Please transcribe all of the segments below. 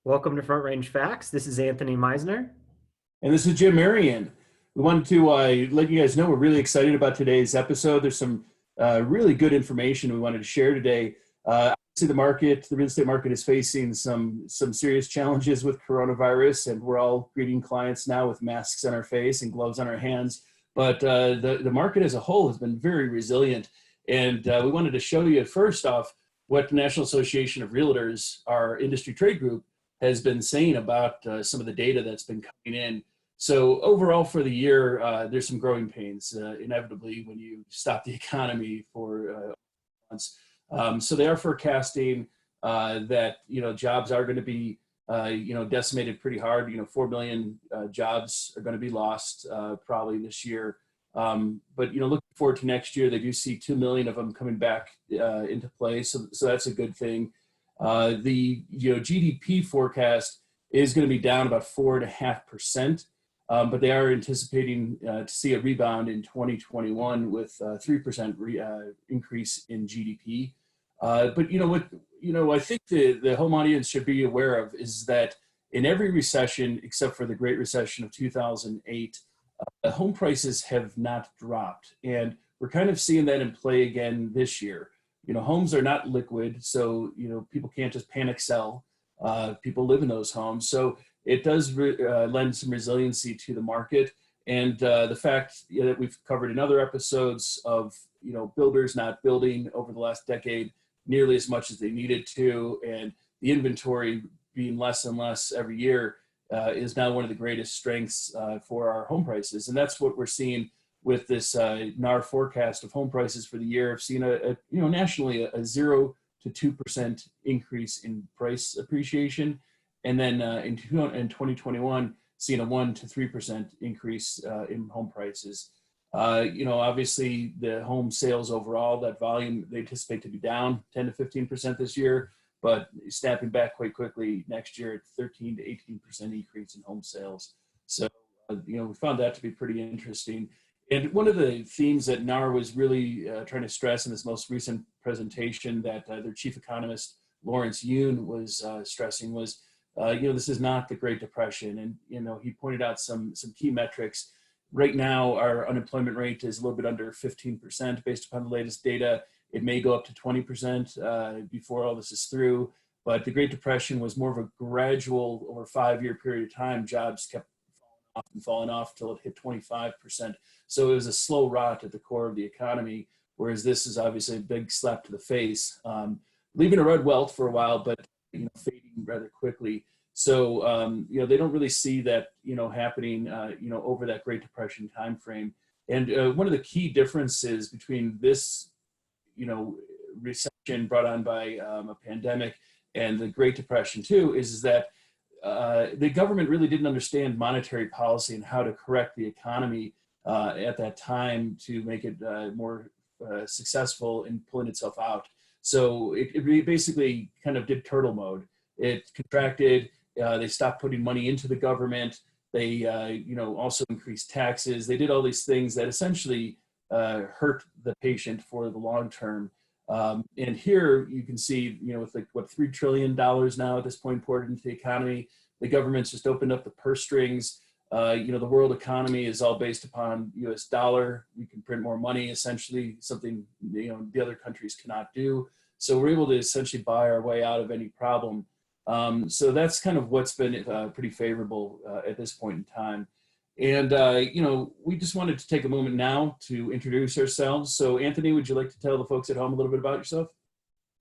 Welcome to Front Range Facts. This is Anthony Meisner. And this is Jim Merrion. We wanted to let you guys know we're really excited about today's episode. There's some really good information we wanted to share today. Obviously, the real estate market is facing some serious challenges with coronavirus, and we're all greeting clients now with masks on our face and gloves on our hands. But the market as a whole has been very resilient, and we wanted to show you first off what the National Association of Realtors, our industry trade group, has been saying about some of the data that's been coming in. So overall for the year, there's some growing pains, inevitably, when you stop the economy for months. So they are forecasting that jobs are going to be decimated pretty hard. 4 million jobs are going to be lost probably this year. But looking forward to next year, they do see 2 million of them coming back into play. So that's a good thing. The GDP forecast is going to be down about 4.5%, but they are anticipating to see a rebound in 2021 with 3% increase in GDP. But I think the home audience should be aware of is that in every recession, except for the Great Recession of 2008, home prices have not dropped, and we're kind of seeing that in play again this year. Homes are not liquid, so people can't just panic sell. People live in those homes, so it does lend some resiliency to the market. And the fact that we've covered in other episodes of builders not building over the last decade nearly as much as they needed to, and the inventory being less and less every year is now one of the greatest strengths for our home prices, and that's what we're seeing with this NAR forecast of home prices for the year. I've seen nationally a 0 to 2% increase in price appreciation, and then in 2021 seeing a 1 to 3% increase in home prices. Obviously the home sales overall, that volume they anticipate to be down 10 to 15% this year, but snapping back quite quickly next year at 13 to 18% increase in home sales. So we found that to be pretty interesting. And one of the themes that NAR was really trying to stress in this most recent presentation that their chief economist, Lawrence Yun, was stressing was, this is not the Great Depression. And, he pointed out some key metrics. Right now, our unemployment rate is a little bit under 15% based upon the latest data. It may go up to 20% before all this is through. But the Great Depression was more of a gradual, over a 5-year period of time, jobs kept falling off till it hit 25%. So it was a slow rot at the core of the economy, whereas this is obviously a big slap to the face, leaving a red welt for a while, but fading rather quickly. So they don't really see that happening over that Great Depression timeframe. And one of the key differences between this recession brought on by a pandemic and the Great Depression too is that the government really didn't understand monetary policy and how to correct the economy at that time to make it more successful in pulling itself out. So it basically kind of did turtle mode. It contracted. They stopped putting money into the government. They also increased taxes. They did all these things that essentially hurt the patient for the long term. And here you can see, with $3 trillion now at this point poured into the economy, the government's just opened up the purse strings. The world economy is all based upon U.S. dollar. We can print more money, essentially, something the other countries cannot do. So we're able to essentially buy our way out of any problem. So that's kind of what's been pretty favorable at this point in time. And, we just wanted to take a moment now to introduce ourselves. So Anthony, would you like to tell the folks at home a little bit about yourself?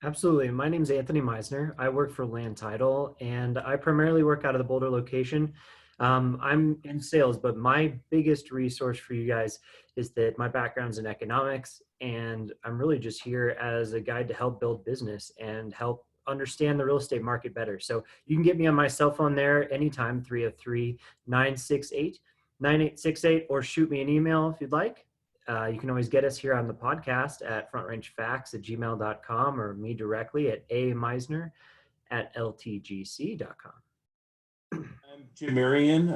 Absolutely. My name is Anthony Meisner. I work for Land Title, and I primarily work out of the Boulder location. I'm in sales, but my biggest resource for you guys is that my background's in economics, and I'm really just here as a guide to help build business and help understand the real estate market better. So you can get me on my cell phone there anytime, 303-968-9868, or shoot me an email if you'd like. You can always get us here on the podcast at frontrangefacts@gmail.com or me directly at ameisner@ltgc.com. I'm Jim Merrion,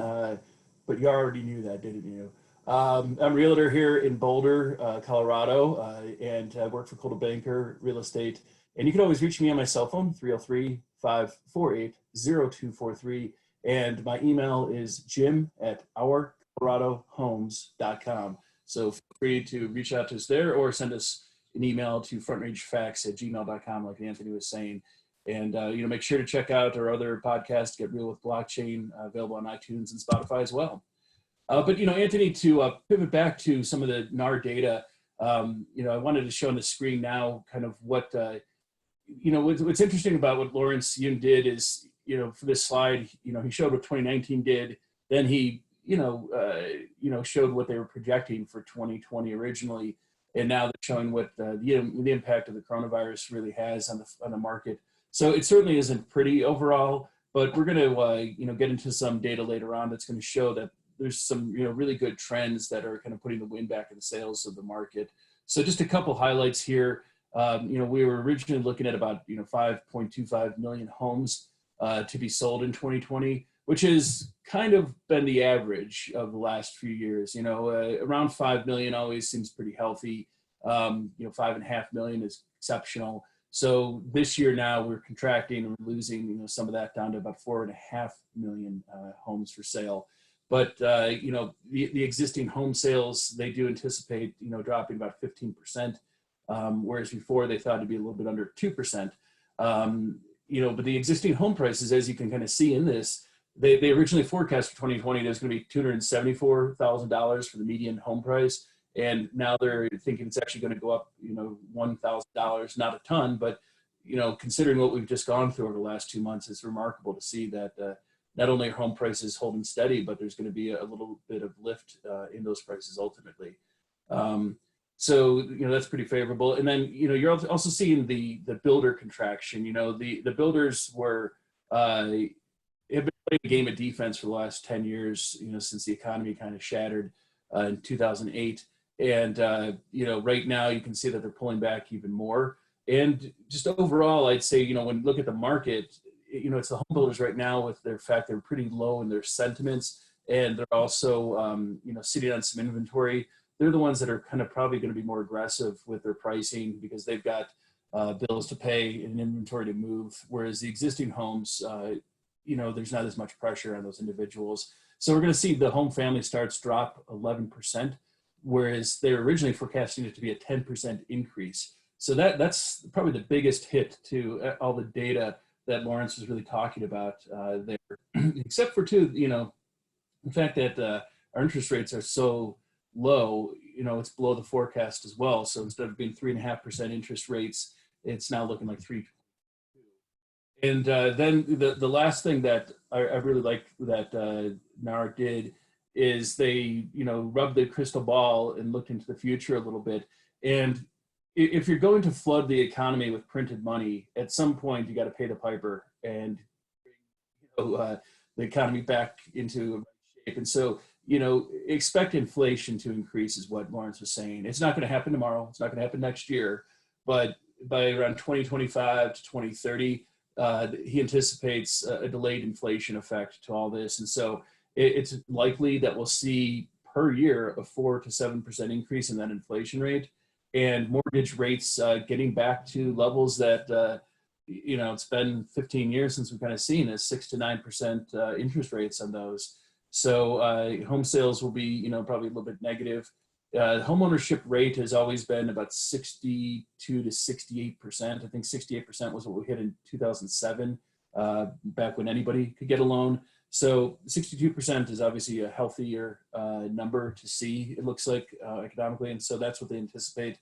but you already knew that, didn't you? I'm a realtor here in Boulder, Colorado, and I work for Coldwell Banker Real Estate. And you can always reach me on my cell phone, 303-548-0243. And my email is jim@ourcoloradohomes.com. So feel free to reach out to us there or send us an email to frontrangeFacts@gmail.com, like Anthony was saying. And make sure to check out our other podcast, Get Real with Blockchain, available on iTunes and Spotify as well. But Anthony, to pivot back to some of the NAR data, I wanted to show on the screen now kind of what what's interesting about what Lawrence Yun did is, for this slide, he showed what 2019 did. Then he, showed what they were projecting for 2020 originally, and now they're showing what the impact of the coronavirus really has on the market. So it certainly isn't pretty overall, but we're going to get into some data later on that's going to show that there's some really good trends that are kind of putting the wind back in the sails of the market. So just a couple highlights here. We were originally looking at about 5.25 million homes to be sold in 2020, which has kind of been the average of the last few years. Around 5 million always seems pretty healthy. 5.5 million is exceptional. So this year now we're contracting and losing some of that down to about 4.5 million homes for sale. But the existing home sales, they do anticipate dropping about 15%. Whereas before they thought it'd be a little bit under 2%. But the existing home prices, as you can kind of see in this, they originally forecast for 2020 there's going to be $274,000 for the median home price, and now they're thinking it's actually going to go up, $1,000, not a ton, but considering what we've just gone through over the last 2 months, it's remarkable to see that not only are home prices holding steady, but there's going to be a little bit of lift in those prices ultimately. So that's pretty favorable. And then you're also seeing the builder contraction. The builders have been playing a game of defense for the last 10 years. Since the economy kind of shattered in 2008, and right now you can see that they're pulling back even more. And just overall, I'd say when you look at the market, it's the home builders right now with their fact they're pretty low in their sentiments, and they're also sitting on some inventory. They're the ones that are kind of probably going to be more aggressive with their pricing because they've got bills to pay and inventory to move. Whereas the existing homes, there's not as much pressure on those individuals. So we're going to see the home family starts drop 11%, whereas they're originally forecasting it to be a 10% increase. So that's probably the biggest hit to all the data that Lawrence was really talking about there, except for the fact that our interest rates are so low, it's below the forecast as well. So instead of being 3.5% interest rates, it's now looking like 3. And then the last thing that I really liked that NAR did is they rubbed the crystal ball and looked into the future a little bit. And if you're going to flood the economy with printed money, at some point you got to pay the piper and the economy back into shape. And so expect inflation to increase is what Lawrence was saying. It's not going to happen tomorrow. It's not going to happen next year, but by around 2025 to 2030, he anticipates a delayed inflation effect to all this. And so it's likely that we'll see per year a 4 to 7% increase in that inflation rate, and mortgage rates getting back to levels that, it's been 15 years since we've kind of seen is 6 to 9% interest rates on those. So home sales will be, probably a little bit negative. Home ownership rate has always been about 62 to 68%. I think 68% was what we hit in 2007, back when anybody could get a loan. So 62% is obviously a healthier number to see, it looks like, economically. And so that's what they anticipate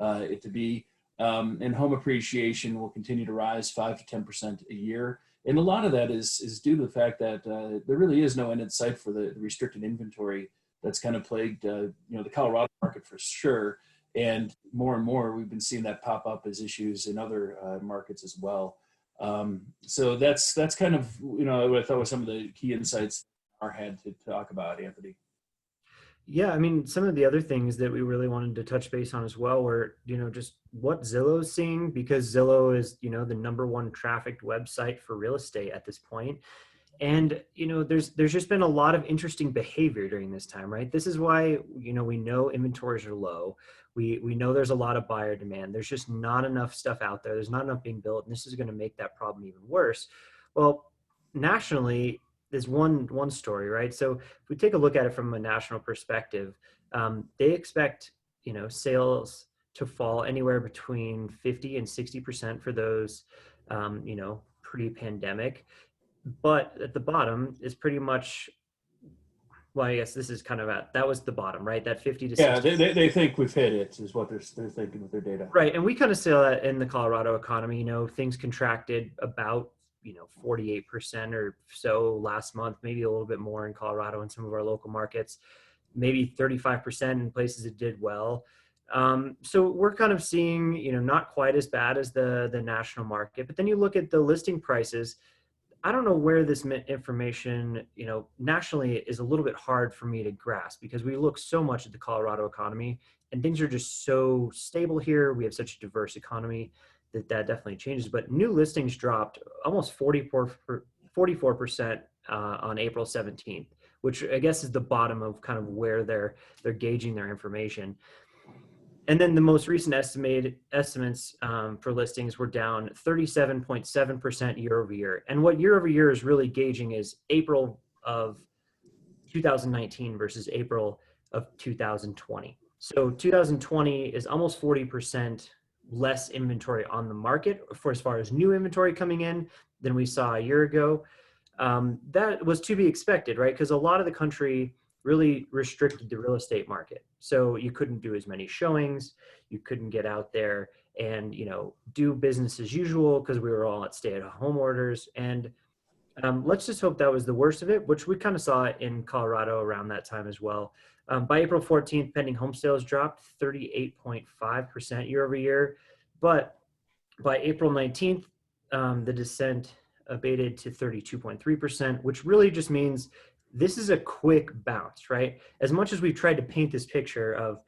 it to be. And home appreciation will continue to rise 5 to 10% a year. And a lot of that is due to the fact that there really is no end in sight for the restricted inventory that's kind of plagued, the Colorado market for sure. And more we've been seeing that pop up as issues in other markets as well. So that's kind of, what I thought was some of the key insights our had to talk about, Anthony. Yeah, I mean, some of the other things that we really wanted to touch base on as well were, just what Zillow's seeing, because Zillow is, the #1 trafficked website for real estate at this point. And there's just been a lot of interesting behavior during this time, right? This is why we know inventories are low. We know there's a lot of buyer demand. There's just not enough stuff out there. There's not enough being built, and this is going to make that problem even worse. Well, nationally, there's one story, right? So if we take a look at it from a national perspective, they expect sales to fall anywhere between 50 and 60% for those pre-pandemic. But at the bottom is pretty much, well, I guess this is kind of that was the bottom, right? That 50 to Yeah, 60. they think we've hit it, is what they're thinking with their data. Right. And we kind of saw that in the Colorado economy. Things contracted about 48% or so last month, maybe a little bit more in Colorado and some of our local markets, maybe 35% in places that did well. So we're kind of seeing, not quite as bad as the national market. But then you look at the listing prices. I don't know where this information, nationally is a little bit hard for me to grasp because we look so much at the Colorado economy and things are just so stable here. We have such a diverse economy that definitely changes. But new listings dropped almost 44% on April 17th, which I guess is the bottom of kind of where they're gauging their information. And then the most recent estimates for listings were down 37.7% year over year. And what year over year is really gauging is April of 2019 versus April of 2020. So 2020 is almost 40% less inventory on the market for as far as new inventory coming in than we saw a year ago. That was to be expected, right? Because a lot of the country really restricted the real estate market. So you couldn't do as many showings, you couldn't get out there and do business as usual because we were all at stay-at-home orders. And let's just hope that was the worst of it, which we kind of saw in Colorado around that time as well. By April 14th, pending home sales dropped 38.5% year over year. But by April 19th, the descent abated to 32.3%, which really just means this is a quick bounce, right? As much as we've tried to paint this picture of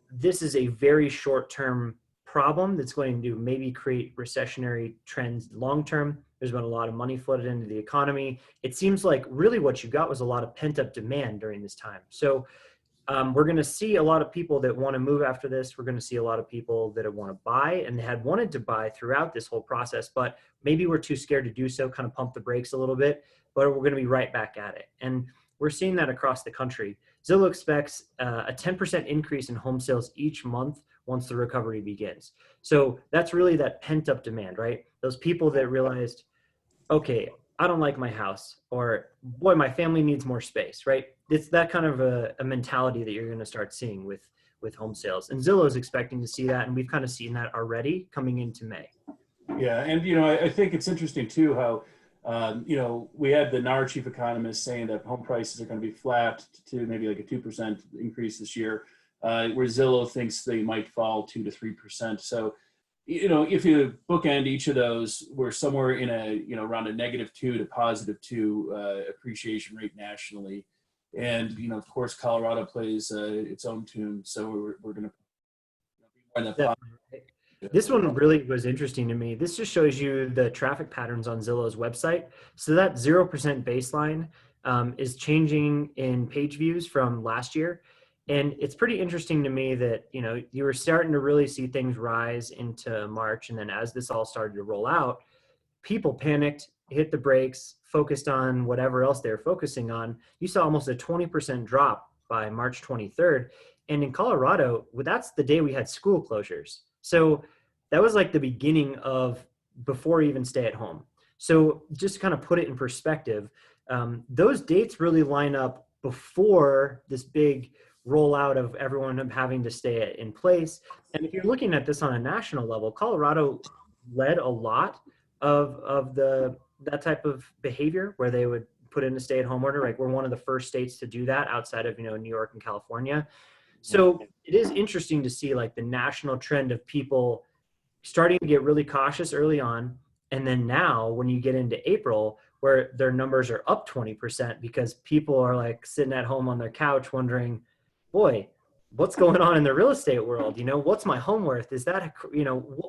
this is a very short-term problem that's going to maybe create recessionary trends long-term. There's been a lot of money flooded into the economy. It seems like really what you got was a lot of pent-up demand during this time. So we're going to see a lot of people that want to move after this. We're going to see a lot of people that want to buy and had wanted to buy throughout this whole process, but maybe we're too scared to do so, kind of pump the brakes a little bit, but we're going to be right back at it. And we're seeing that across the country. Zillow expects a 10% increase in home sales each month once the recovery begins. So that's really that pent up demand, right? Those people that realized, okay, I don't like my house, or boy, my family needs more space, right? It's that kind of a mentality that you're going to start seeing with home sales. And Zillow is expecting to see that, and we've kind of seen that already coming into May. Yeah, and I think it's interesting too how we had the NAR chief economist saying that home prices are going to be flat to maybe like a 2% increase this year, where Zillow thinks they might fall 2 to 3%. So, if you bookend each of those, we're somewhere in around a -2 to +2 appreciation rate nationally. And, of course, Colorado plays its own tune. So we're going to be more in that Definitely. This one really was interesting to me. This just shows you the traffic patterns on Zillow's website. So that 0% baseline is changing in page views from last year. And it's pretty interesting to me that, you were starting to really see things rise into March. And then as this all started to roll out, people panicked, hit the brakes, focused on whatever else they're focusing on. You saw almost a 20% drop by March 23rd. And in Colorado, well, that's the day we had school closures. So that was like the beginning of before even stay at home. So just to kind of put it in perspective, those dates really line up before this big rollout of everyone having to stay in place. And if you're looking at this on a national level, Colorado led a lot of that type of behavior where they would put in a stay-at-home order. Like we're one of the first states to do that outside of New York and California. So it is interesting to see like the national trend of people starting to get really cautious early on. And then now when you get into April, where their numbers are up 20% because people are like sitting at home on their couch wondering, boy, what's going on in the real estate world? What's my home worth? Is that,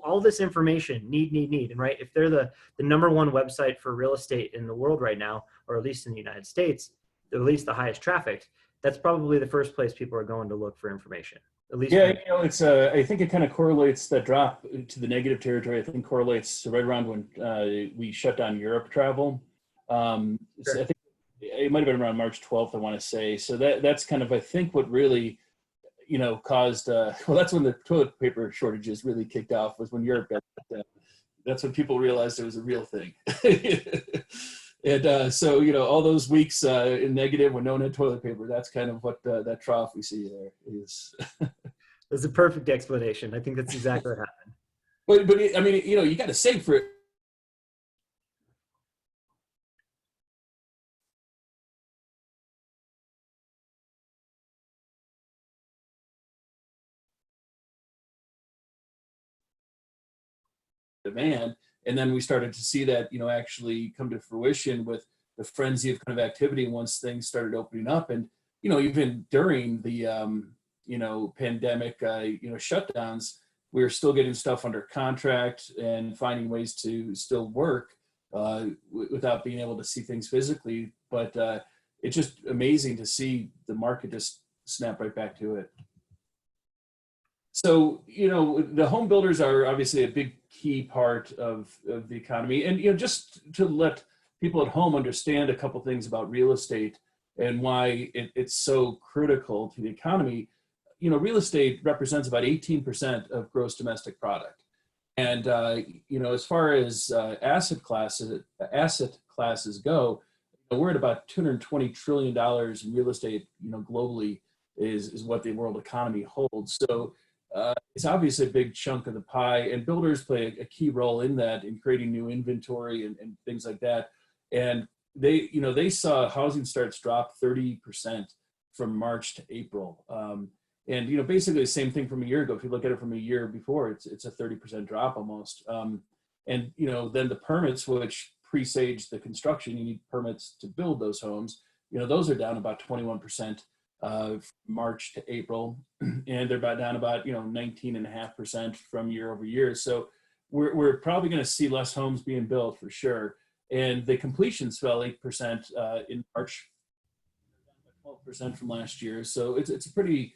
all this information, need. And right, if they're the number one website for real estate in the world right now, or at least in the United States, at least the highest traffic, that's probably the first place people are going to look for information, at least Yeah, from. it's I think it kind of correlates that drop to the negative territory. I think correlates to right around when we shut down Europe travel. So I Sure. think it might have been around March 12th, I want to say. So that's kind of I think what really caused well, that's when the toilet paper shortages really kicked off, was when Europe got that's when people realized it was a real thing. And so all those weeks in negative when no one had toilet paper, that's kind of what that trough we see there is. That's a perfect explanation. I think that's exactly what happened. But I mean, you got to save for it. Demand, and then we started to see that actually come to fruition with the frenzy of kind of activity once things started opening up. And even during the pandemic shutdowns, we were still getting stuff under contract and finding ways to still work without being able to see things physically. But it's just amazing to see the market just snap right back to it. So, the home builders are obviously a big key part of the economy. And, just to let people at home understand a couple things about real estate and why it's so critical to the economy. Real estate represents about 18% of gross domestic product. And, as far as asset classes go, we're at about $220 trillion in real estate, globally is what the world economy holds. So it's obviously a big chunk of the pie, and builders play a key role in that, in creating new inventory and things like that. And they saw housing starts drop 30% from March to April. And basically the same thing from a year ago. If you look at it from a year before, it's a 30% drop almost. And then the permits, which presage the construction, you need permits to build those homes. Those are down about 21% March to April, and they're down about 19.5% from year over year. So we're probably going to see less homes being built for sure. And the completions fell 8% in March, 12% from last year. So it's a pretty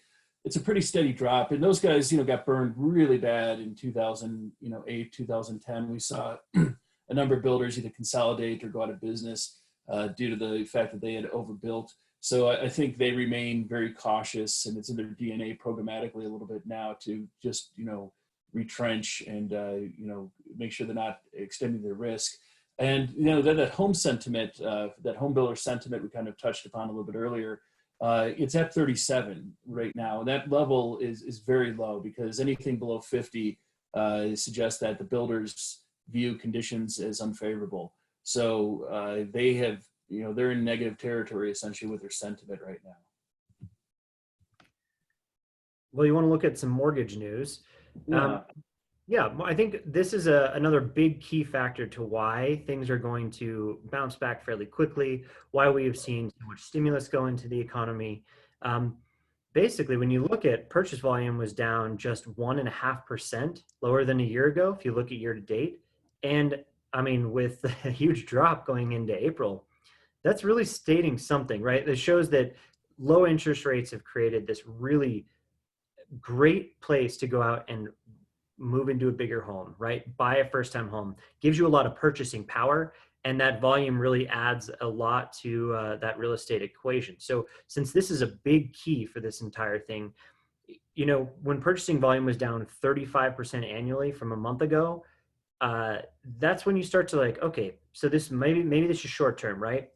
steady drop. And those guys got burned really bad in 2008, 2010. We saw a number of builders either consolidate or go out of business due to the fact that they had overbuilt. So I think they remain very cautious, and it's in their DNA programmatically a little bit now to just, retrench and, make sure they're not extending their risk. And, then that home sentiment, that home builder sentiment we kind of touched upon a little bit earlier, it's at 37 right now. And that level is very low, because anything below 50 suggests that the builders view conditions as unfavorable. So they have, they're in negative territory essentially with their sentiment right now. Well, you want to look at some mortgage news. Yeah. Yeah, I think this is another big key factor to why things are going to bounce back fairly quickly, why we have seen so much stimulus go into the economy. Basically, when you look at purchase volume was down just 1.5% lower than a year ago, if you look at year to date. And I mean, with a huge drop going into April, that's really stating something, right? That shows that low interest rates have created this really great place to go out and move into a bigger home, right? Buy a first time home, gives you a lot of purchasing power. And that volume really adds a lot to that real estate equation. So since this is a big key for this entire thing, when purchasing volume was down 35% annually from a month ago, that's when you start to like, okay, so this maybe this is short term, right?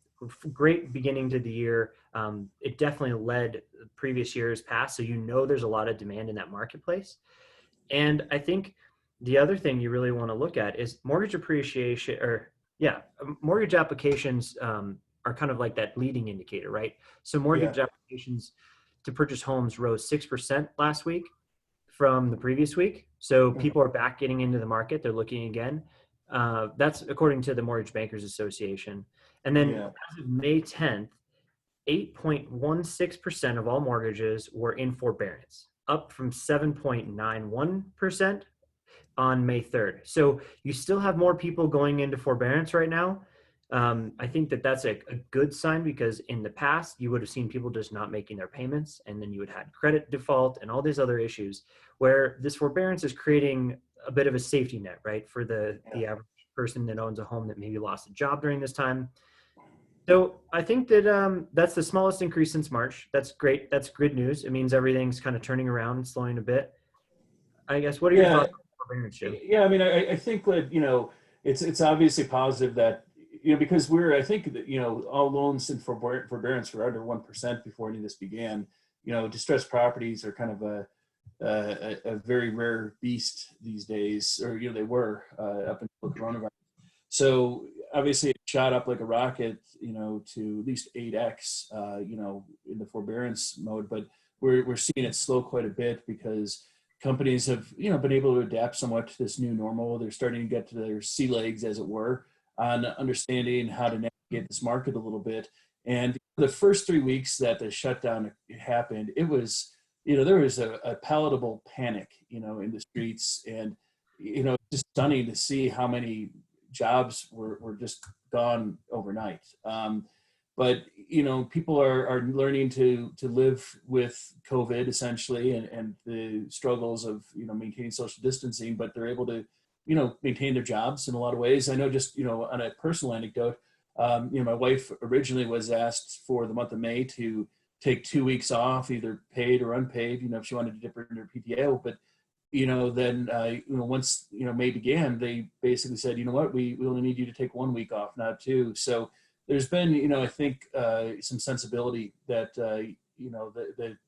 Great beginning to the year. It definitely led previous years past, so there's a lot of demand in that marketplace. And I think the other thing you really want to look at is mortgage appreciation, or yeah, mortgage applications are kind of like that leading indicator, right? So Yeah. mortgage applications to purchase homes rose 6% last week from the previous week. So people are back getting into the market. They're looking again. That's according to the Mortgage Bankers Association. And then Yeah. as of May 10th, 8.16% of all mortgages were in forbearance, up from 7.91% on May 3rd. So you still have more people going into forbearance right now. I think that that's a good sign, because in the past you would have seen people just not making their payments, and then you would have had credit default and all these other issues, where this forbearance is creating a bit of a safety net, right, for the average person that owns a home that maybe lost a job during this time. So I think that that's the smallest increase since March. That's great. That's good news. It means everything's kind of turning around and slowing a bit. I guess. What are your Yeah, thoughts on forbearance, Jim? yeah. I mean, I think that it's obviously positive that because I think that all loans in forbearance were under 1% before any of this began. Distressed properties are kind of a very rare beast these days, or they were up until coronavirus. So obviously it shot up like a rocket, to at least 8x, in the forbearance mode. But we're seeing it slow quite a bit because companies have, been able to adapt somewhat to this new normal. They're starting to get to their sea legs, as it were, on understanding how to navigate this market a little bit. And the first 3 weeks that the shutdown happened, it was, there was a palatable panic, in the streets. And, just stunning to see how many jobs were just gone overnight. But people are learning to live with COVID essentially, and the struggles of maintaining social distancing. But they're able to maintain their jobs in a lot of ways. I know, just on a personal anecdote, my wife originally was asked for the month of May to take 2 weeks off, either paid or unpaid, if she wanted to dip into her PTO. But then once May began, they basically said, what, we only need you to take 1 week off, not two. So there's been, I think, some sensibility that the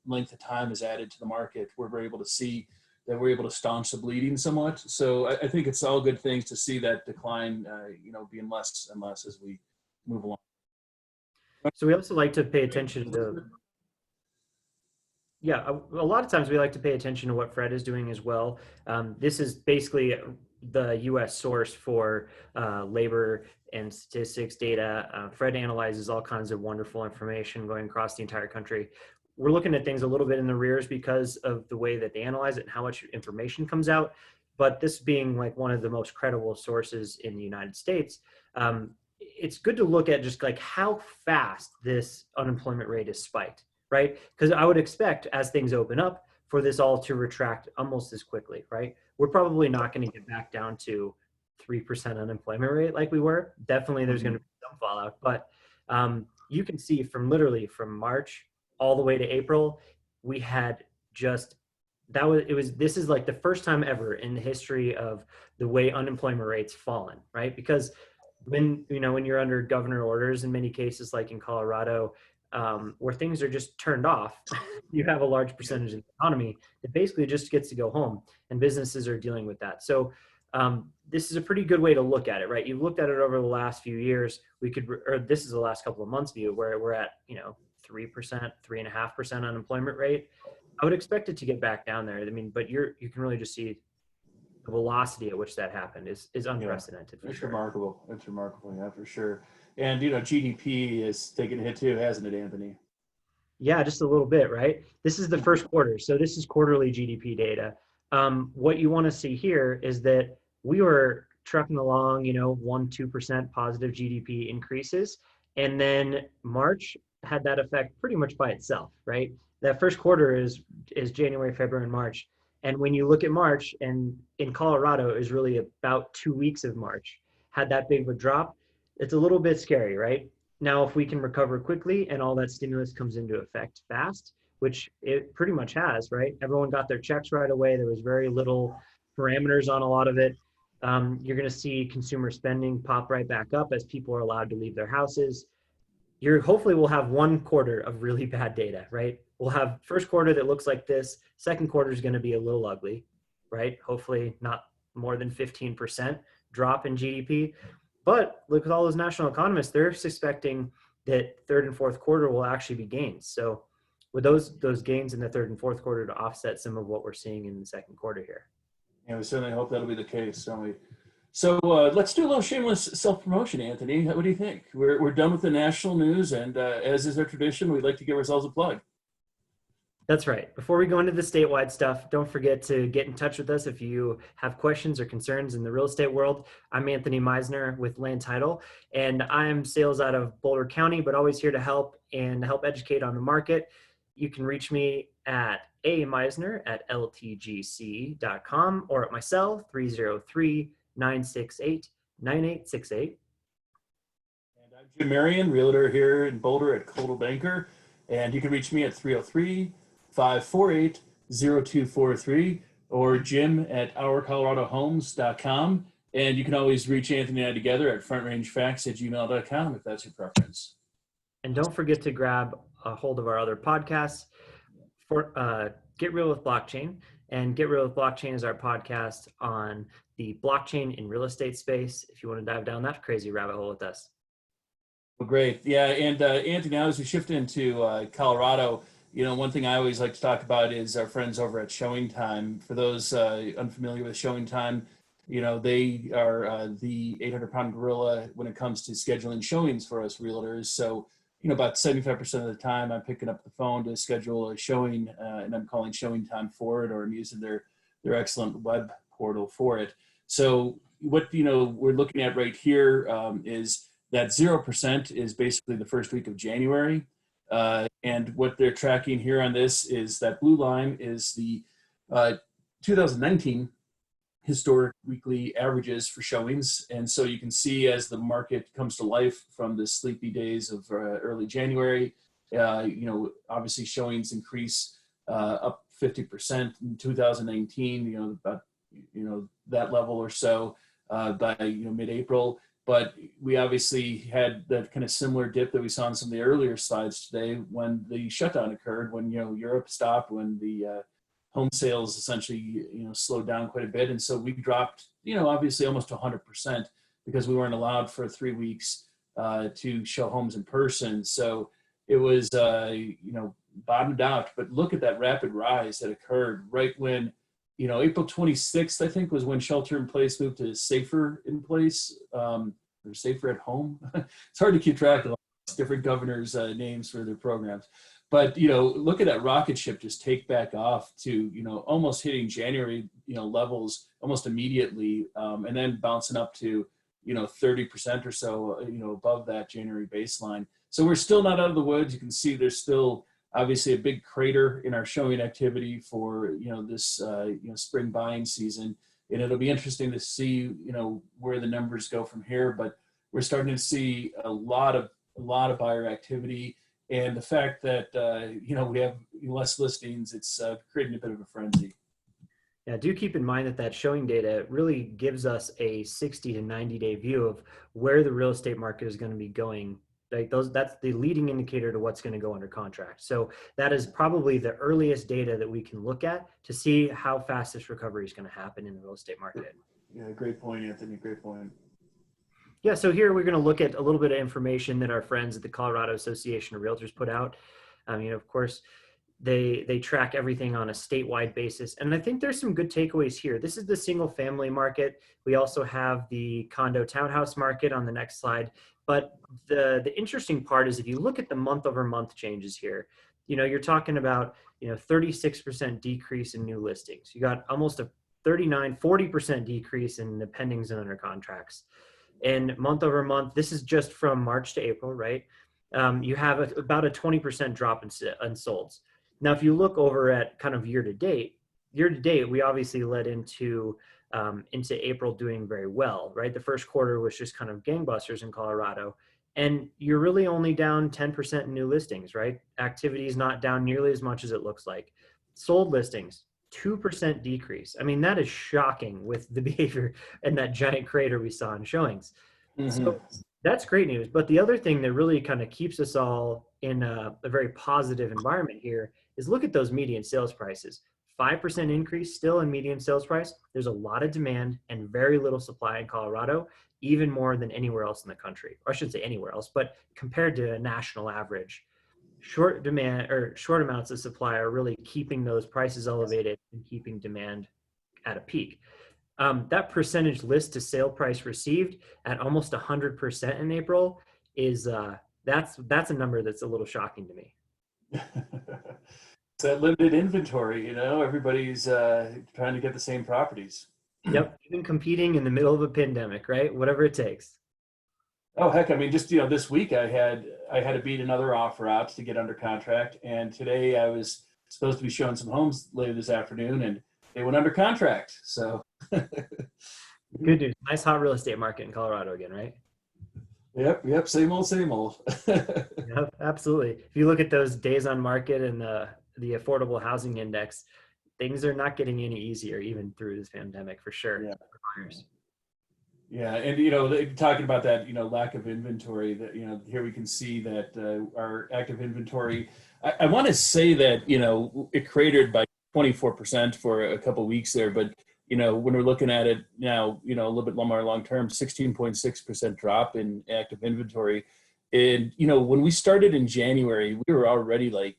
length of time is added to the market, where we're able to see that we're able to staunch the bleeding somewhat. So I think it's all good things to see that decline, being less and less as we move along. So we also like to pay attention to, yeah, a lot of times we like to pay attention to what Fred is doing as well. This is basically the U.S. source for labor and statistics data. Fred analyzes all kinds of wonderful information going across the entire country. We're looking at things a little bit in the rears because of the way that they analyze it and how much information comes out. But this being like one of the most credible sources in the United States, it's good to look at just like how fast this unemployment rate is spiked, right? Because I would expect, as things open up, for this all to retract almost as quickly, right? We're probably not going to get back down to 3% unemployment rate like we were. Definitely there's going to be some fallout, but you can see from literally from March all the way to April, we had just, this is like the first time ever in the history of the way unemployment rates fallen, right? Because when you're under governor orders in many cases, like in Colorado, where things are just turned off, you have a large percentage of the economy that basically just gets to go home, and businesses are dealing with that. So this is a pretty good way to look at it, right? You've looked at it over the last few years. Or this is the last couple of months view, where we're at 3%, 3.5% unemployment rate. I would expect it to get back down there. I mean, but you can really just see the velocity at which that happened is unprecedented. Yeah, it's remarkable. It's remarkable, yeah, for sure. And GDP is taking a hit too, hasn't it, Anthony? Yeah, just a little bit, right? This is the first quarter, so this is quarterly GDP data. What you want to see here is that we were trucking along, 1-2% positive GDP increases, and then March had that effect pretty much by itself, right? That first quarter is January, February, and March. And when you look at March, and in Colorado is really about 2 weeks of March, had that big of a drop, it's a little bit scary, right? Now, if we can recover quickly and all that stimulus comes into effect fast, which it pretty much has, right? Everyone got their checks right away. There was very little parameters on a lot of it. You're going to see consumer spending pop right back up as people are allowed to leave their houses. Hopefully we'll have 1 quarter of really bad data, right? We'll have first quarter that looks like this. Second quarter is going to be a little ugly, right? Hopefully not more than 15% drop in GDP. But look at all those national economists, they're suspecting that third and fourth quarter will actually be gains. So with those gains in the third and fourth quarter to offset some of what we're seeing in the second quarter here. Yeah, we certainly hope that'll be the case, don't we? So let's do a little shameless self-promotion, Anthony. What do you think? We're done with the national news, and as is our tradition, we'd like to give ourselves a plug. That's right. Before we go into the statewide stuff, don't forget to get in touch with us if you have questions or concerns in the real estate world. I'm Anthony Meisner with Land Title, and I'm sales out of Boulder County, but always here to help and help educate on the market. You can reach me at ameisner@ltgc.com or at my cell, 303-968-9868. And I'm Jim Merrion, Realtor here in Boulder at Coldwell Banker, and you can reach me at 303-548-0243 or Jim at ourcoloradohomes.com. And you can always reach Anthony and I together at frontrangefacts@gmail.com if that's your preference. And don't forget to grab a hold of our other podcasts for Get Real with Blockchain. And Get Real with Blockchain is our podcast on the blockchain in real estate space. If you want to dive down that crazy rabbit hole with us. Well, great. Yeah. And Anthony, now as we shift into Colorado, one thing I always like to talk about is our friends over at Showing Time. For those unfamiliar with Showing Time, they are the 800-pound gorilla when it comes to scheduling showings for us realtors. So, about 75% of the time I'm picking up the phone to schedule a showing and I'm calling Showing Time for it, or I'm using their excellent web portal for it. So what, we're looking at right here is that 0% is basically the first week of January. And what they're tracking here on this is that blue line is the 2019 historic weekly averages for showings. And so you can see as the market comes to life from the sleepy days of early January, obviously showings increase up 50% in 2019, about, that level or so by, mid-April. But we obviously had that kind of similar dip that we saw in some of the earlier slides today when the shutdown occurred, when, Europe stopped, when the home sales essentially, slowed down quite a bit. And so we dropped, obviously almost 100% because we weren't allowed for 3 weeks to show homes in person. So it was, bottomed out. But look at that rapid rise that occurred right when, April 26th, I think, was when shelter in place moved to safer in place or safer at home. It's hard to keep track of all these different governors' names for their programs. But, look at that rocket ship just take back off to, almost hitting January, levels almost immediately, and then bouncing up to, 30% or so, above that January baseline. So we're still not out of the woods. You can see there's still obviously a big crater in our showing activity for, this, spring buying season. And it'll be interesting to see, where the numbers go from here. But we're starting to see a lot of buyer activity. And the fact that, we have less listings, it's creating a bit of a frenzy. Yeah, do keep in mind that showing data really gives us a 60 to 90-day view of where the real estate market is going to be going. That's the leading indicator to what's going to go under contract. So that is probably the earliest data that we can look at to see how fast this recovery is going to happen in the real estate market. Yeah, great point, Anthony. Great point. Yeah, so here we're going to look at a little bit of information that our friends at the Colorado Association of Realtors put out. Of course, they track everything on a statewide basis. And I think there's some good takeaways here. This is the single family market. We also have the condo townhouse market on the next slide. But the interesting part is if you look at the month over month changes here, you're talking about, 36% decrease in new listings. You got almost a 40% decrease in the pendings and under contracts. And month over month, this is just from March to April, right? You have about a 20% drop in unsolds. Now, if you look over at kind of year to date, we obviously led into April doing very well, right? The first quarter was just kind of gangbusters in Colorado. And you're really only down 10% in new listings, right? Activity is not down nearly as much as it looks like. Sold listings, 2% decrease. I mean, that is shocking with the behavior and that giant crater we saw in showings. Mm-hmm. So that's great news. But the other thing that really kind of keeps us all in a very positive environment here is look at those median sales prices. 5% increase still in median sales price. There's a lot of demand and very little supply in Colorado, even more than anywhere else in the country. Or I should say anywhere else, but compared to a national average, short amounts of supply are really keeping those prices elevated and keeping demand at a peak. That percentage list to sale price received at almost 100% in April is that's a number that's a little shocking to me. It's that limited inventory, everybody's trying to get the same properties. Yep, even competing in the middle of a pandemic, right? Whatever it takes. Oh heck, I mean, just this week I had to beat another offer out to get under contract, and today I was supposed to be showing some homes later this afternoon, and they went under contract. So, Good news. Nice hot real estate market in Colorado again, right? yep, same old, same old. Yep, absolutely. If you look at those days on market and the affordable housing index, things are not getting any easier even through this pandemic for sure. Yeah. For buyers. Yeah, and talking about that, lack of inventory. That here we can see that our active inventory. I want to say that it cratered by 24% for a couple of weeks there, but when we're looking at it now, a little bit more long term, 16.6% drop in active inventory, and when we started in January, we were already like,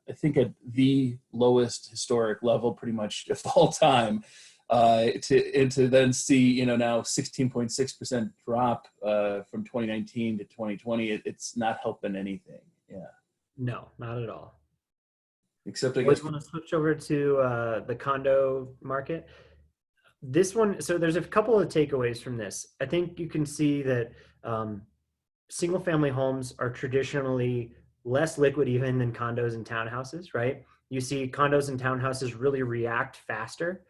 I think at the lowest historic level, pretty much of all time. To then see now 16.6% drop from 2019 to 2020, it's not helping anything. Yeah, No, not at all. except I Well, guess you want to switch over to the condo market? This one, so there's a couple of takeaways from this. I think you can see that single family homes are traditionally less liquid even than condos and townhouses, right? You see condos and townhouses really react faster.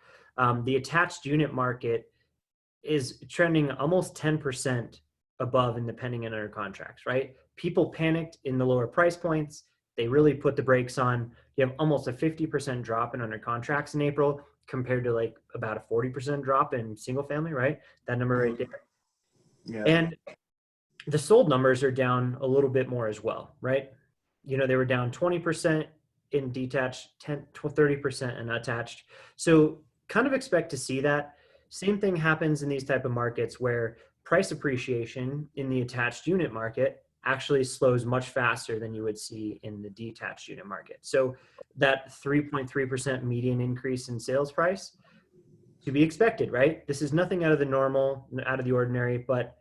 The attached unit market is trending almost 10% above in the pending and under contracts, right? People panicked in the lower price points. They really put the brakes on. You have almost a 50% drop in under contracts in April compared to like about a 40% drop in single family, right? That number right there. yeah. And the sold numbers are down a little bit more as well, right? They were down 20% in detached, 30% in attached. So kind of expect to see that. Same thing happens in these type of markets where price appreciation in the attached unit market actually slows much faster than you would see in the detached unit market. So that 3.3% median increase in sales price to be expected, right? This is nothing out of the normal, out of the ordinary, but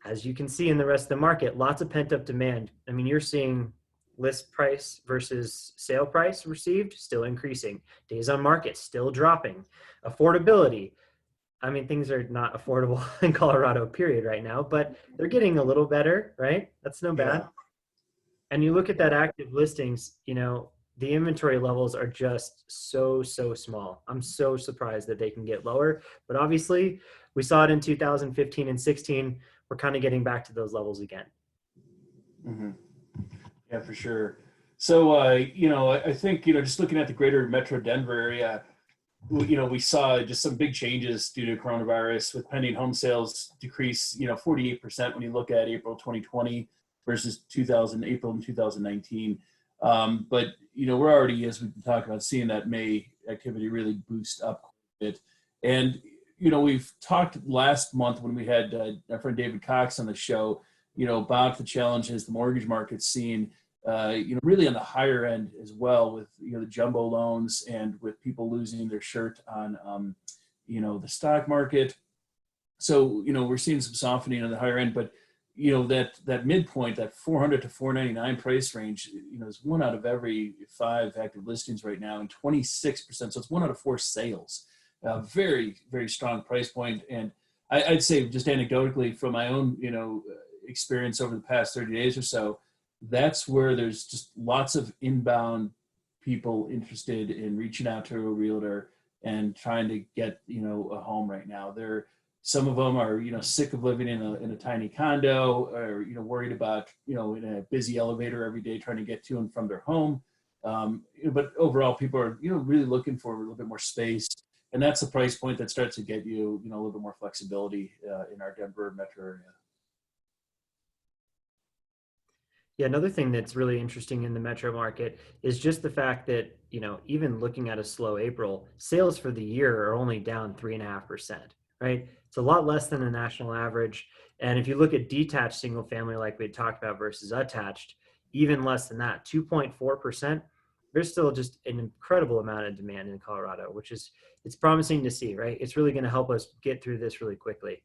as you can see in the rest of the market, lots of pent up demand. I mean, you're seeing list price versus sale price received still increasing, days on market still dropping, affordability. I mean, things are not affordable in Colorado, period, right now, but they're getting a little better, right? That's no bad. Yeah. And you look at that active listings, the inventory levels are just so small. I'm so surprised that they can get lower, but obviously we saw it in 2015 and 16. We're kind of getting back to those levels again. Hmm. Yeah, for sure. So, I think, just looking at the greater Metro Denver area, we saw just some big changes due to coronavirus with pending home sales decrease, 48% when you look at April 2020 versus April in 2019. But, we're already, as we've been talking about, seeing that May activity really boost up a bit. And, we've talked last month when we had our friend David Cox on the show, about the challenges the mortgage market's seen, really on the higher end as well with, the jumbo loans and with people losing their shirt on, the stock market. So, we're seeing some softening on the higher end, but, that midpoint, that 400 to 499 price range, is one out of every 5 active listings right now and 26%. So it's 1 out of 4 sales. Very, very strong price point. And I'd say just anecdotally from my own, experience over the past 30 days or so, that's where there's just lots of inbound people interested in reaching out to a realtor and trying to get, a home right now. Some of them are, sick of living in a tiny condo or, worried about, in a busy elevator every day trying to get to and from their home. But overall, people are, really looking for a little bit more space. And that's the price point that starts to get you, a little bit more flexibility in our Denver metro area. Yeah, another thing that's really interesting in the metro market is just the fact that, even looking at a slow April, sales for the year are only down 3.5%, right? It's a lot less than the national average. And if you look at detached single family, like we had talked about versus attached, even less than that, 2.4%. there's still just an incredible amount of demand in Colorado, which is, it's promising to see, right? It's really going to help us get through this really quickly.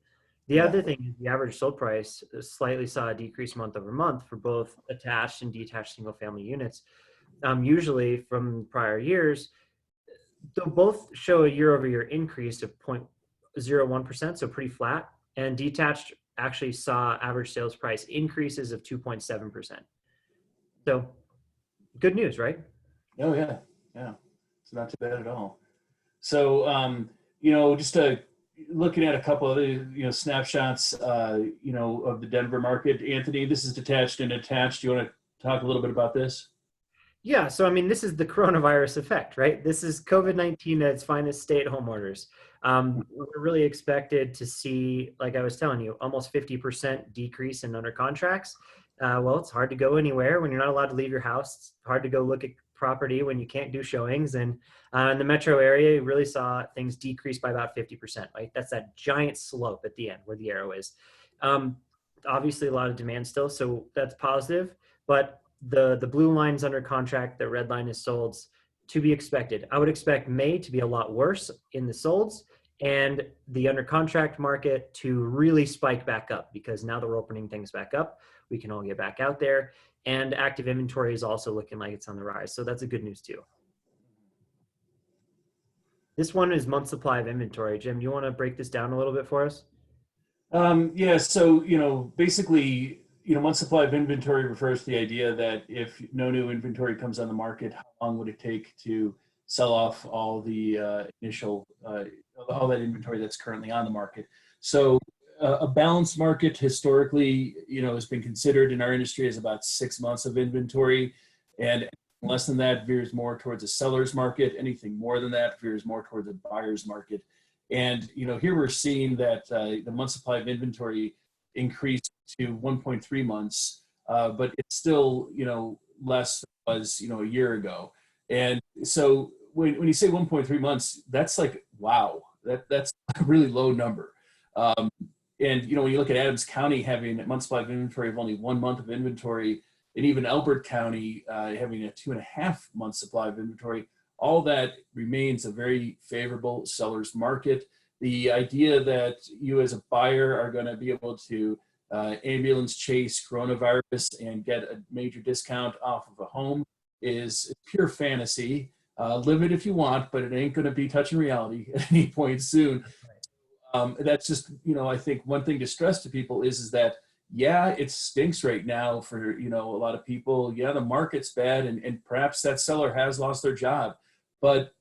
The Yeah. other thing is the average sold price slightly saw a decrease month over month for both attached and detached single family units. Usually from prior years, they'll both show a year over year increase of 0.01%, so pretty flat. And detached actually saw average sales price increases of 2.7%. So good news, right? Oh yeah. Yeah. It's not too bad at all. So, just looking at a couple of snapshots, of the Denver market. Anthony, this is detached and attached. Do you want to talk a little bit about this? Yeah, so I mean, this is the coronavirus effect, right? This is COVID-19 at its finest, stay-at-home orders. We're really expected to see, like I was telling you, almost 50% decrease in under contracts. Well, it's hard to go anywhere when you're not allowed to leave your house. It's hard to go look at property when you can't do showings. And in the metro area, you really saw things decrease by about 50%, right? That's that giant slope at the end where the arrow is. Um, Obviously, a lot of demand still, so that's positive. But the blue line's under contract, the red line is solds, to be expected. I would expect May to be a lot worse in the solds and the under contract market to really spike back up, because now that we're opening things back up, we can all get back out there. And active inventory is also looking like it's on the rise. So that's a good news too. This one is month supply of inventory. Jim, do you want to break this down a little bit for us? Yeah, so basically, month supply of inventory refers to the idea that if no new inventory comes on the market, how long would it take to sell off all the initial all that inventory that's currently on the market? So a balanced market historically, has been considered in our industry as about 6 months of inventory, and less than that veers more towards a seller's market. Anything more than that veers more towards a buyer's market. And here we're seeing that the month supply of inventory increased to 1.3 months, but it's still less than it was a year ago. And so when you say 1.3 months, that's like wow, that's a really low number. And when you look at Adams County having a month supply of inventory of only 1 month of inventory, and even Elbert County having a 2.5 month supply of inventory, all that remains a very favorable seller's market. The idea that you as a buyer are going to be able to ambulance chase coronavirus and get a major discount off of a home is pure fantasy. Live it if you want, but it ain't going to be touching reality at any point soon. That's just, I think one thing to stress to people is that, yeah, it stinks right now for, a lot of people. Yeah, the market's bad, and perhaps that seller has lost their job, but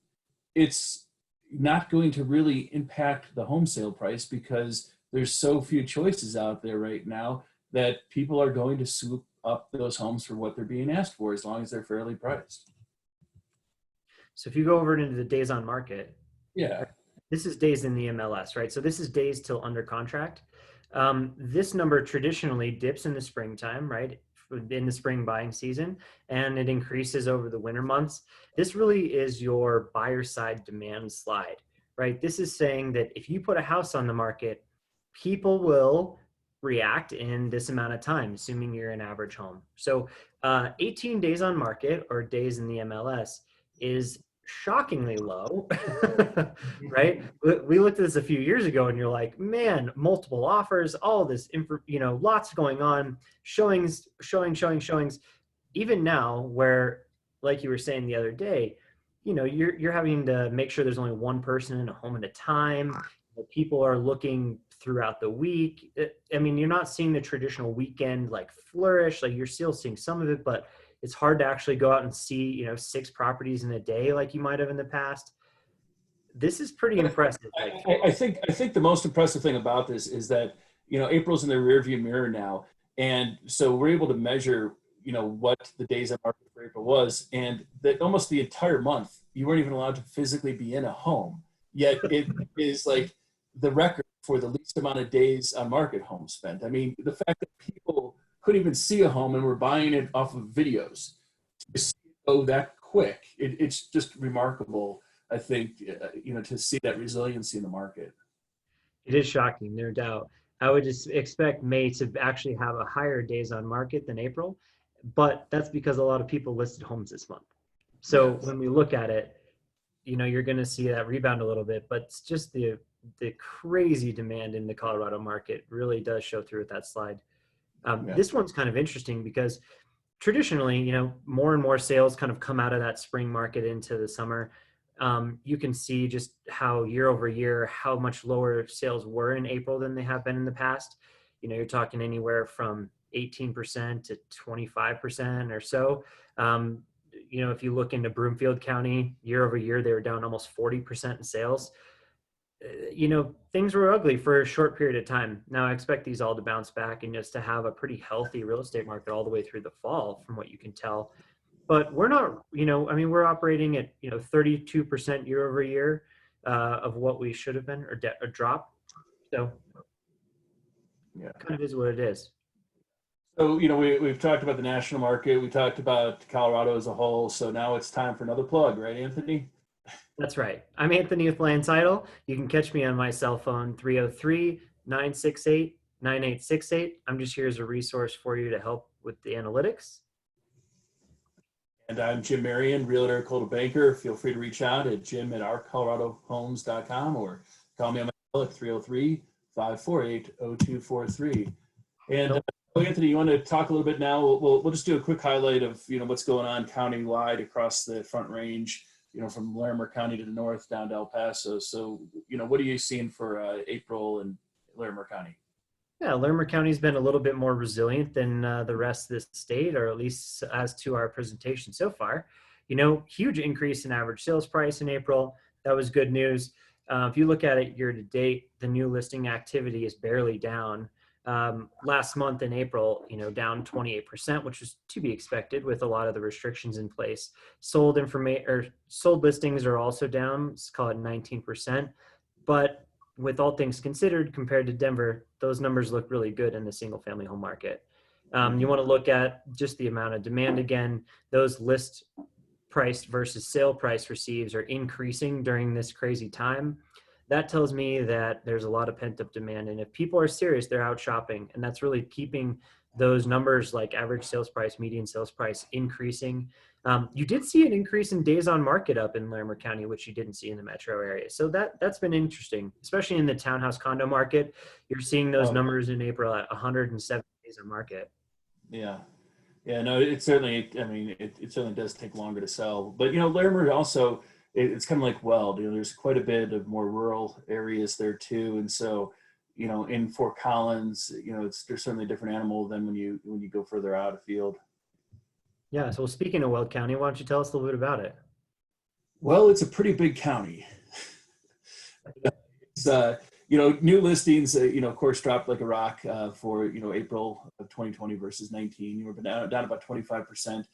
it's not going to really impact the home sale price because there's so few choices out there right now that people are going to swoop up those homes for what they're being asked for, as long as they're fairly priced. So if you go over into the days on market, Yeah. this is days in the MLS, right? So this is days till under contract. This number traditionally dips in the springtime, right? In the spring buying season, and it increases over the winter months. This really is your buyer side demand slide, right? This is saying that if you put a house on the market, people will react in this amount of time, assuming you're an average home. So 18 days on market, or days in the MLS, is shockingly low, right? We looked at this a few years ago and you're like, man, multiple offers, all this, lots going on, showings. Even now, where, like you were saying the other day, you're having to make sure there's only one person in a home at a time. People are looking throughout the week. I mean, you're not seeing the traditional weekend like flourish. Like, you're still seeing some of it, but it's hard to actually go out and see, 6 properties in a day like you might have in the past. This is pretty impressive. I think the most impressive thing about this is that April's in the rearview mirror now, and so we're able to measure what the days on market for April was, and that almost the entire month you weren't even allowed to physically be in a home. Yet it is like the record for the least amount of days on market home spent. I mean, the fact that people couldn't even see a home and were buying it off of videos to see it go that quick, it's just remarkable. I think to see that resiliency in the market. It is shocking, no doubt. I would just expect May to actually have a higher days on market than April, but that's because a lot of people listed homes this month. So Yes. when we look at it, you're going to see that rebound a little bit, but it's just the crazy demand in the Colorado market really does show through with that slide. Yeah. This one's kind of interesting because traditionally, more and more sales kind of come out of that spring market into the summer. You can see just how year over year, how much lower sales were in April than they have been in the past. You're talking anywhere from 18% to 25% or so. Um, if you look into Broomfield County, year over year, they were down almost 40% in sales. Things were ugly for a short period of time. Now I expect these all to bounce back and just to have a pretty healthy real estate market all the way through the fall, from what you can tell. But we're not, I mean, we're operating at, 32% year over year of what we should have been, or a drop. So Yeah. kind of is what it is. So, we've talked about the national market. We talked about Colorado as a whole. So now it's time for another plug, right, Anthony? That's right. I'm Anthony with Land Title. You can catch me on my cell phone, 303-968-9868. I'm just here as a resource for you to help with the analytics. And I'm Jim Merrion, Realtor, Coldwell Banker. Feel free to reach out at jim@ourcoloradohomes.com or call me on my cell at 303-548-0243. And Anthony, you want to talk a little bit now? We'll just do a quick highlight of what's going on countywide across the Front Range, from Larimer County to the north down to El Paso. So, what are you seeing for April in Larimer County? Yeah, Larimer County's been a little bit more resilient than the rest of the state, or at least as to our presentation so far. Huge increase in average sales price in April. That was good news. If you look at it year to date, the new listing activity is barely down. Last month in April, down 28%, which was to be expected with a lot of the restrictions in place. Sold listings are also down. Let's call it 19%. But with all things considered, compared to Denver, those numbers look really good in the single family home market. You want to look at just the amount of demand again. Those list price versus sale price receives are increasing during this crazy time. That tells me that there's a lot of pent up demand. And if people are serious, they're out shopping. And that's really keeping those numbers like average sales price, median sales price increasing. You did see an increase in days on market up in Larimer County, which you didn't see in the metro area. So that's been interesting, especially in the townhouse condo market. You're seeing those numbers in April at 107 days on market. Yeah. Yeah, no, it certainly, I mean, it certainly does take longer to sell. But, Larimer also, it's kind of like Weld, there's quite a bit of more rural areas there too. And so, in Fort Collins, there's certainly a different animal than when you go further out afield. Yeah. So speaking of Weld County, why don't you tell us a little bit about it? Well, it's a pretty big county. It's, new listings, of course, dropped like a rock for, April of 2020 versus 19. We've been down about 25%.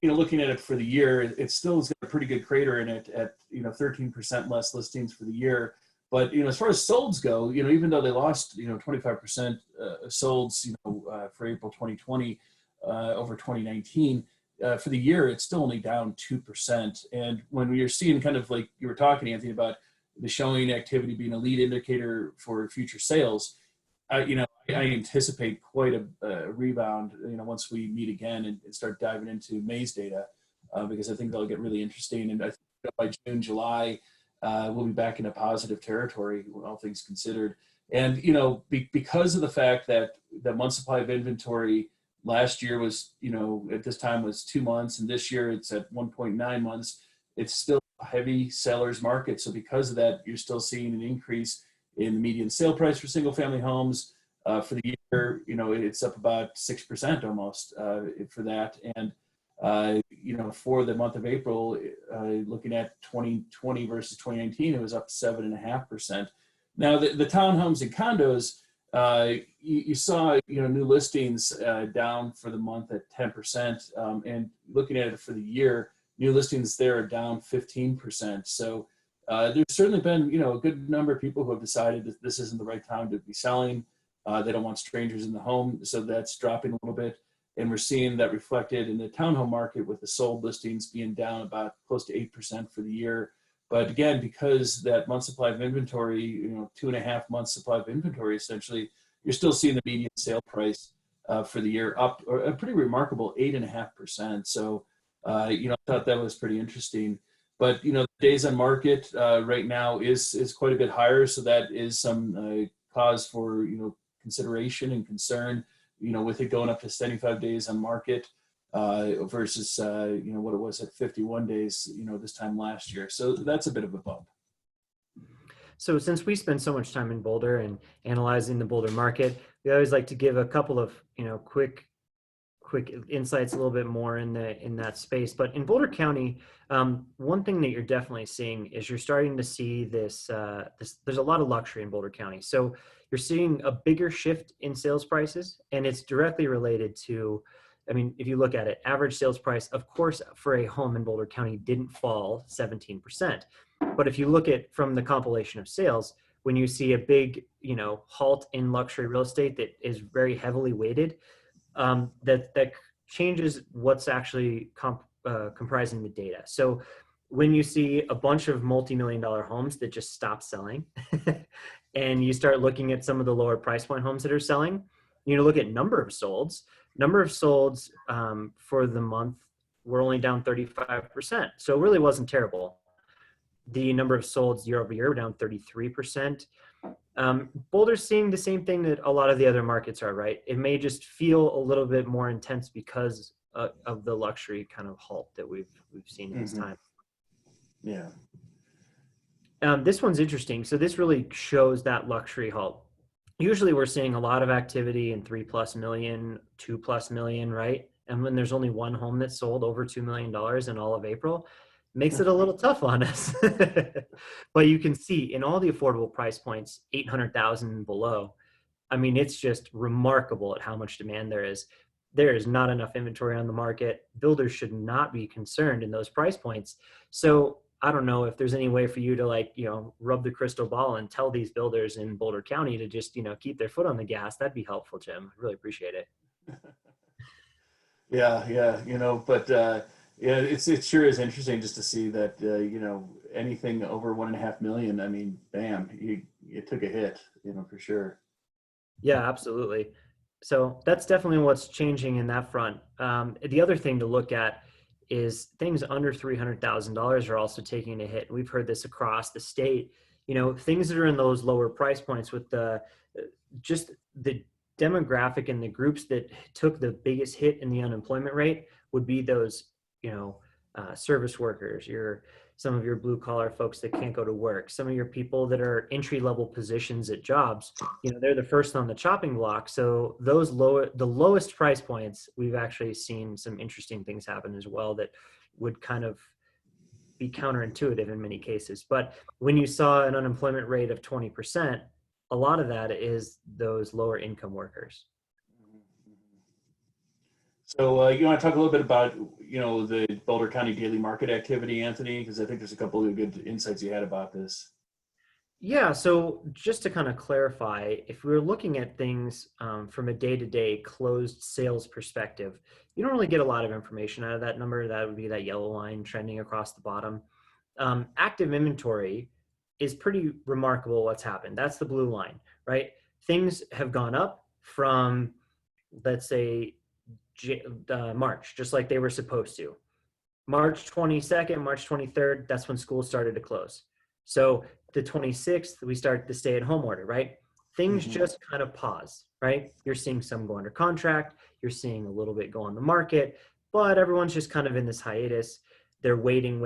Looking at it for the year, it still has got a pretty good crater in it at, 13% less listings for the year. But, as far as solds go, even though they lost, 25% solds, for April 2020 over 2019, for the year, it's still only down 2%. And when we are seeing kind of like you were talking, Anthony, about the showing activity being a lead indicator for future sales, I anticipate quite a rebound, once we meet again and start diving into May's data, because I think that'll get really interesting. And I think by June, July, we'll be back in a positive territory, all things considered. And, because of the fact that the month supply of inventory last year was, at this time was 2 months, and this year it's at 1.9 months, it's still a heavy seller's market. So because of that, you're still seeing an increase in the median sale price for single family homes. For the year, it's up about 6% almost for that. And, for the month of April, looking at 2020 versus 2019, it was up 7.5%. Now, the townhomes and condos, you saw, new listings down for the month at 10%. And looking at it for the year, new listings there are down 15%. So there's certainly been, a good number of people who have decided that this isn't the right time to be selling. They don't want strangers in the home, so that's dropping a little bit. And we're seeing that reflected in the townhome market with the sold listings being down about close to 8% for the year. But again, because that month supply of inventory, 2.5 months supply of inventory, essentially, you're still seeing the median sale price for the year up, or a pretty remarkable 8.5%. So, I thought that was pretty interesting. But days on market right now is quite a bit higher, so that is some cause for consideration and concern. With it going up to 75 days on market versus what it was at 51 days this time last year. So that's a bit of a bump. So since we spend so much time in Boulder and analyzing the Boulder market, we always like to give a couple of quick insights a little bit more in that space. But in Boulder County, one thing that you're definitely seeing is you're starting to see this. There's a lot of luxury in Boulder County, so you're seeing a bigger shift in sales prices, and it's directly related to. I mean, if you look at it, average sales price, of course, for a home in Boulder County didn't fall 17%. But if you look at from the compilation of sales, when you see a big, halt in luxury real estate that is very heavily weighted, that changes what's actually comprising the data. So when you see a bunch of multi-million-dollar homes that just stop selling, and you start looking at some of the lower price point homes that are selling, look at number of solds. Number of solds for the month were only down 35%. So it really wasn't terrible. The number of solds year over year were down 33%. Boulder's seeing the same thing that a lot of the other markets are, right? It may just feel a little bit more intense because of the luxury kind of halt that we've seen in this time. Yeah. This one's interesting. So this really shows that luxury halt. Usually we're seeing a lot of activity in 3+ million, 2+ million, right? And when there's only one home that sold over $2 million in all of April, makes it a little tough on us. But you can see in all the affordable price points, 800,000 and below, I mean, it's just remarkable at how much demand there is. There is not enough inventory on the market. Builders should not be concerned in those price points. So I don't know if there's any way for you to rub the crystal ball and tell these builders in Boulder County to just, keep their foot on the gas. That'd be helpful, Jim. I really appreciate it. Yeah, but yeah, it sure is interesting just to see that anything over 1.5 million. I mean, bam, it took a hit, for sure. Yeah, absolutely. So that's definitely what's changing in that front. The other thing to look at is things under $300,000 are also taking a hit. We've heard this across the state. Things that are in those lower price points with just the demographic and the groups that took the biggest hit in the unemployment rate would be those, service workers, some of your blue collar folks that can't go to work, some of your people that are entry level positions at jobs, they're the first on the chopping block. So the lowest price points, we've actually seen some interesting things happen as well that would kind of be counterintuitive in many cases. But when you saw an unemployment rate of 20%, a lot of that is those lower income workers. So you want to talk a little bit about the Boulder County daily market activity, Anthony, because I think there's a couple of good insights you had about this. Yeah, so just to kind of clarify, if we were looking at things from a day-to-day closed sales perspective, you don't really get a lot of information out of that number. That would be that yellow line trending across the bottom. Active inventory is pretty remarkable what's happened. That's the blue line, right? Things have gone up from, let's say, March, just like they were supposed to. March 22nd, March 23rd, that's when school started to close. So the 26th, we start the stay-at-home order, right? Things just kind of pause, right? You're seeing some go under contract. You're seeing a little bit go on the market, but everyone's just kind of in this hiatus. They're waiting.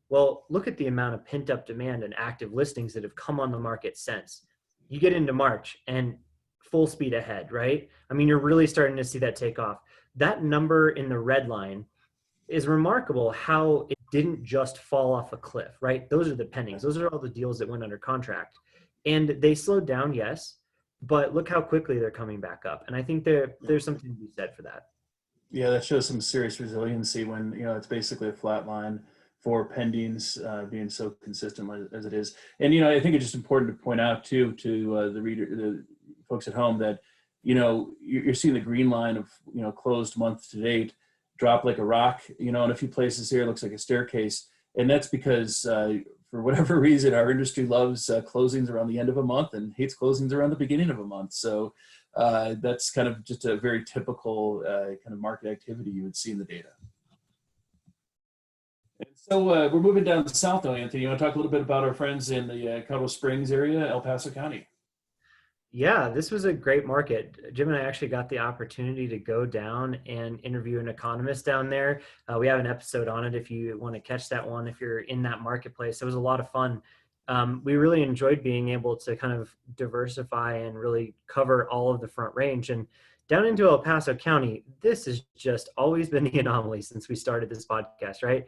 Well, look at the amount of pent-up demand and active listings that have come on the market since. You get into March and full speed ahead, right? I mean, you're really starting to see that take off. That number in the red line is remarkable how it didn't just fall off a cliff, right? Those are the pendings. Those are all the deals that went under contract. And they slowed down, yes, but look how quickly they're coming back up. And I think there's something to be said for that. Yeah, that shows some serious resiliency when, it's basically a flat line for pendings being so consistent as it is. And, I think it's just important to point out too, to the folks at home that, you're seeing the green line of, closed month to date drop like a rock, in a few places here, it looks like a staircase. And that's because for whatever reason, our industry loves closings around the end of a month and hates closings around the beginning of a month. So that's kind of just a very typical kind of market activity you would see in the data. So we're moving down south now, Anthony. You want to talk a little bit about our friends in the Colorado Springs area, El Paso County? Yeah, this was a great market. Jim and I actually got the opportunity to go down and interview an economist down there. We have an episode on it if you want to catch that one, if you're in that marketplace. It was a lot of fun. We really enjoyed being able to kind of diversify and really cover all of the Front Range. And down into El Paso County, this has just always been the anomaly since we started this podcast, right?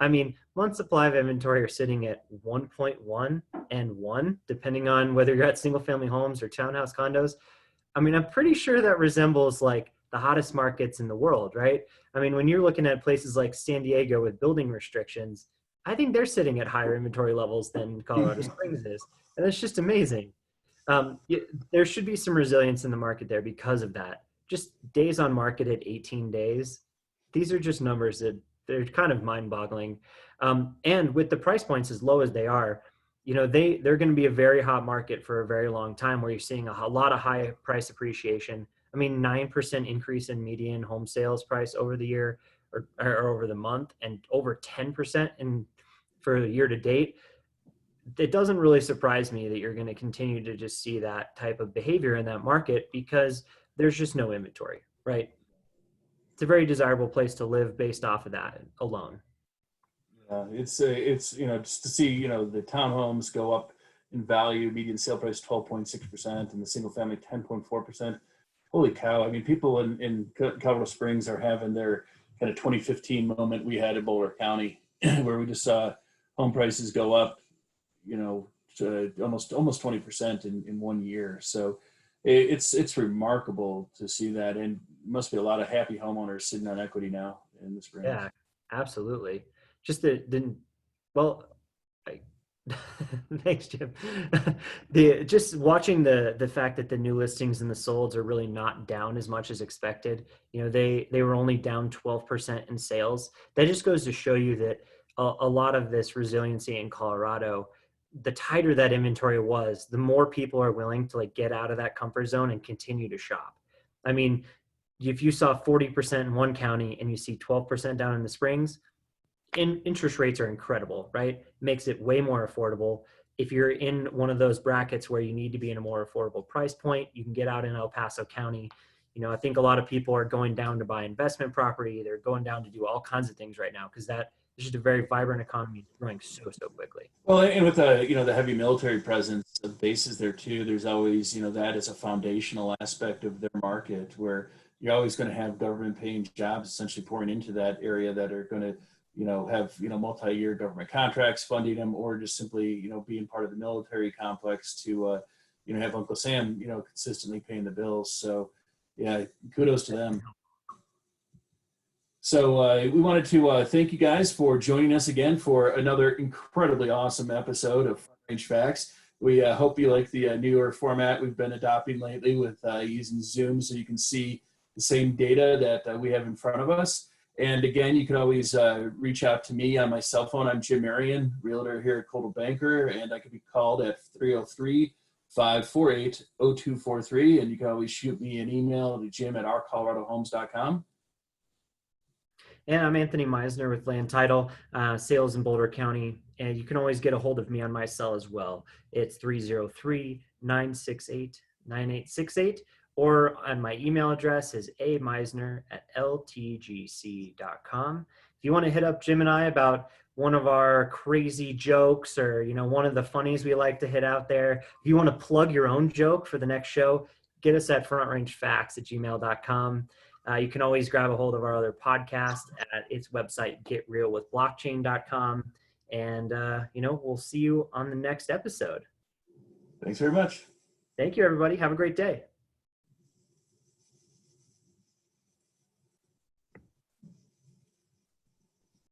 I mean, month supply of inventory are sitting at 1.1 and 1, depending on whether you're at single family homes or townhouse condos. I mean, I'm pretty sure that resembles like the hottest markets in the world, right? I mean, when you're looking at places like San Diego with building restrictions, I think they're sitting at higher inventory levels than Colorado Springs is. And it's just amazing. There should be some resilience in the market there because of that. Just days on market at 18 days. These are just numbers that they're kind of mind-boggling. And with the price points as low as they are, they're going to be a very hot market for a very long time where you're seeing a lot of high price appreciation. I mean, 9% increase in median home sales price over the year or over the month, and over 10% for the year to date. It doesn't really surprise me that you're going to continue to just see that type of behavior in that market because there's just no inventory, right? It's a very desirable place to live based off of that alone. It's just to see the townhomes go up in value, median sale price 12.6%, and the single family 10.4%. Holy cow! I mean, people in Colorado Springs are having their kind of 2015 moment we had in Boulder County, where we just saw home prices go up, to almost 20% in 1 year. So it's remarkable to see that, and must be a lot of happy homeowners sitting on equity now in the Springs. Yeah, absolutely. Just the well, I, thanks, Jim. The just watching the fact that the new listings and the solds are really not down as much as expected. They were only down 12% in sales. That just goes to show you that a lot of this resiliency in Colorado, the tighter that inventory was, the more people are willing to like get out of that comfort zone and continue to shop. I mean, if you saw 40% in one county and you see 12% down in the Springs, interest rates are incredible, right? Makes it way more affordable. If you're in one of those brackets where you need to be in a more affordable price point, you can get out in El Paso County. I think a lot of people are going down to buy investment property. They're going down to do all kinds of things right now because that is just a very vibrant economy growing so quickly. Well, and with the heavy military presence of bases there too, there's always that as a foundational aspect of their market where you're always going to have government paying jobs essentially pouring into that area that are going to have multi-year government contracts funding them, or just simply being part of the military complex to have Uncle Sam consistently paying the bills. So yeah, kudos to them. So we wanted to thank you guys for joining us again for another incredibly awesome episode of Front Range Facts. We hope you like the newer format we've been adopting lately with using Zoom so you can see the same data that we have in front of us. And again, you can always reach out to me on my cell phone. I'm Jim Merrion, Realtor here at Coldwell Banker, and I can be called at 303-548-0243. And you can always shoot me an email to jim@ourcoloradohomes.com. And I'm Anthony Meisner with Land Title, sales in Boulder County. And you can always get a hold of me on my cell as well. It's 303-968-9868. Or on my email address is ameisner@ltgc.com. If you want to hit up Jim and I about one of our crazy jokes or, one of the funnies we like to hit out there, if you want to plug your own joke for the next show, get us at frontrangefacts@gmail.com. You can always grab a hold of our other podcast at its website, getrealwithblockchain.com. And, we'll see you on the next episode. Thanks very much. Thank you, everybody. Have a great day.